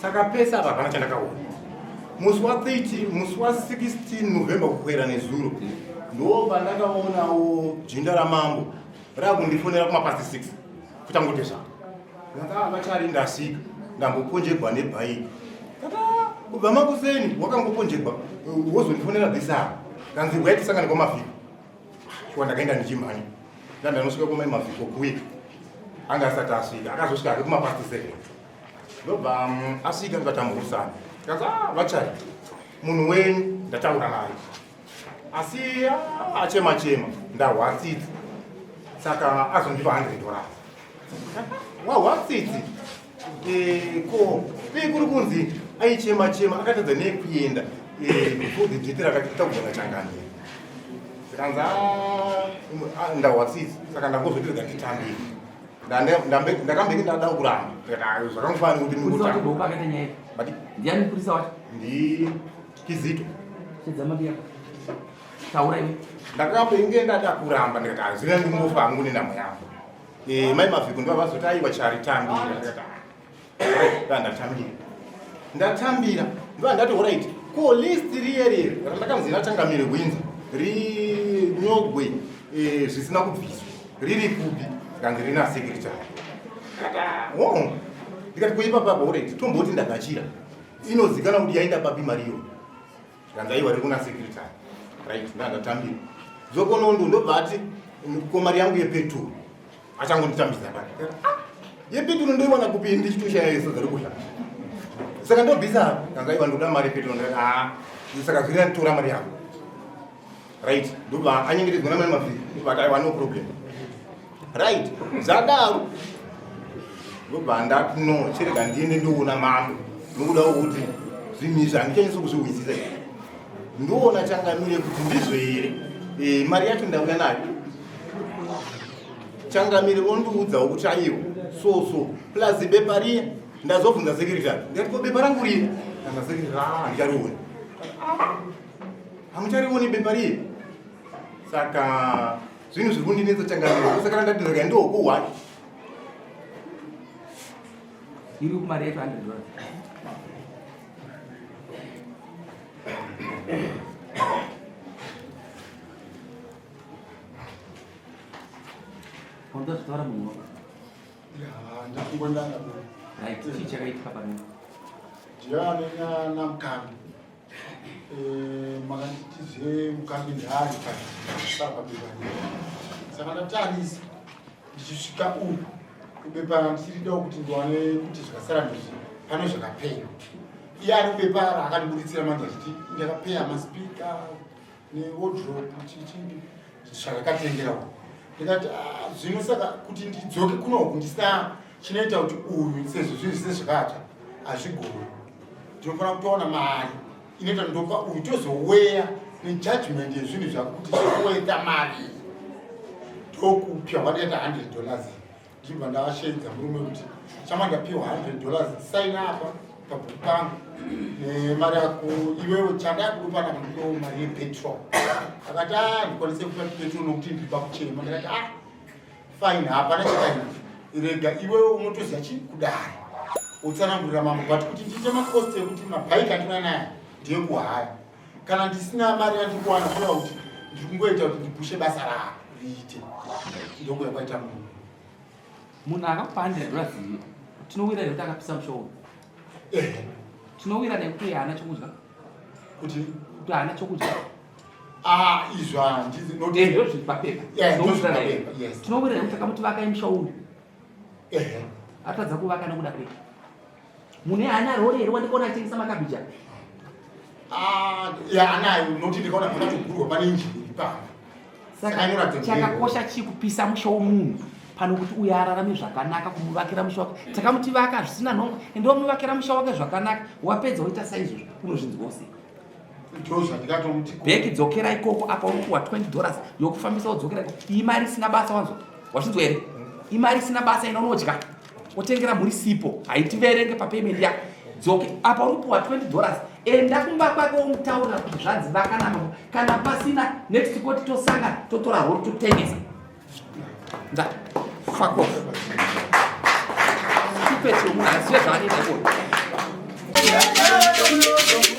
Saka pesa hapana chandakaona. Musi wa 30, musi wa 16 November kukwera nezuro. Ndo pandakaonawo jinda ramambo rakundifonera kuma past 6 kutangotesa. Ndaka vachari ndasika ndamboponjegwa nebhaiki. Tata kubva makuseni wakangoponjegwa wozondifonera dhisa. Kanzi waiti sangana kwamavhiki. Chwa ndakaenda ndichimhanya. Ndanosvika kuma mavhiki kuwika. Anga asati asvika akazosvika kuma past 7. Ndobva asvika ndikatamburisana. Kaza vachari munhu wenyu ndataura naye. Asi achema ndahwatsitsi. Saka azondipa $100. Wahwatsitsi. Ko kuri kunzi aichema akatadza nekuenda kudhidhitira akatakuona changamira. Sikanza ndahwatsitsi saka ndangozotira ngatitambire. Ndakambeki ndada kuramba. Zvakamufana kuti ndikuta. Ndiani kurisa wacho? Ndi Kizito. Chidzamadia. Taura iwe. Ndakambenge ndada kuramba ndikati zvina ndingofa hangu nenamo yangu. Mai mavhiki ndovazoti aiwa charitambira ndikati ndatambira ndo ndati alright ko list riyerere randakamuzira changamire Windsor rinyogwe zvisina kubviswa riri kupi kange rina secretary ndikati kuipa papa alright tomboti ndagachira inozikana kuti yaenda papi mariyo kanza iwa rikuna secretary right ndatambira zokonondo ndobva ati komari yangu yepetrol achangonditambidza pake yepetrol ndoiwana kupi ndichitoshaya sadza rekushanda saka ndobvisa kanza iwa ndoda mari yepetrol saka zviri tora mari yangu right ndobva anyengeredzwa namai mavhiki ndobva aiwa no problem right zvadaro ndobva ndati no cherega ndiende ndoona mambo nokuda kuti zvinhu izvi handichanyaso kuzviwisisa ndoona changamire kuti ndizvo here mari yacho ndauya nayo changamire ondiudzawo kuti aiwo so plus bepa riya ndazobvunza secretary ndati ko bepa rangu riya kana secretary handicharionii hamucharioni bepa riya saka zvinhu zviri kundinetsa changamire saka ndadhireka ndokuwai iri kumari yacho $100. Kontas tora mungu. Ya, ndakungondanga bo. Right, chichakaitika pano. Ndiani na mkambi. Makanditize mkambi ndari pasi. Saka bibani. Saka ndatarisa ndichisvika uku kubepa ndisirida kuti ndiwane kuti zvakasara ndizvi pane zvakapeya. Iye ari kubepa akandibuditsira manje kuti ndakapeya maspika newardrobe chichindi zvakatengerawo. Ndikati zvino saka kuti ndidzoke kunoku ndisina chinoita kuti uyu sezvo zvinhu zvise zvakatsva hazvigoni. Ndinofanira kutoona mari inoita ndopa uyu tozoweya nejudgment yezvinhu zvakuti zvinoita mari ndokupya wadaita $100. Ndibva ndavashedza murume kuti chama ndapiwa $100 saina apa pabhuku pangu nemari yako iwewe chandakupa nakundo mari yepetrol. Akati ndikwanise kupa petrol nokuti ndiripa kuchema. Ndikati fine hapana chakaita rega iwewe unotoziva chii kudai utsanangurira mambo but kuti ndiite makosti ekuti mabhaiki andina naye ndiye kuhaya kana ndisina mari yandikuwana kuva kuti ndiri kungoita kuti ndipushe basa rako riite ndokuya kwaita munhu akakupa $100 tinowira here kuti akapisa mushowo tinowira nekuti haana chokudya kuti haana chokudya izvo handizi ndizvo zviri papepa tinowira nekuti akamuti vakai mushowo atadza kuvaka nekuda kwe mune haana rori here wandikaona achitengesa makabhija anayo nokuti ndikaona pakatogurwa pane injini iri pano saka chakakosha chikupisa musha womunhu pano kuti uyo ararame zvakanaka kumuvakira musha wake takamutivaka zvisina nhongo ende wamuvakira musha wake zvakanaka wapedza woita saizvozvo unozvinzwa sei bheki dzokera ikoko apa unopuwa $20 yokufambisa wodzokera ikoko iyi mari isina basa wanzwa wazvinzwa here imari isina basa ina unodya wotengera muri sipo haitiverenge papayment yako dzoke apa unopuwa $20 enda kumba kwake womutaurira kuti zvanzi vakanaka kana pasina next koti tosanga totora rori totengesa nda fuck off stupid munhu asiye zvaanoita ikoko Yeah.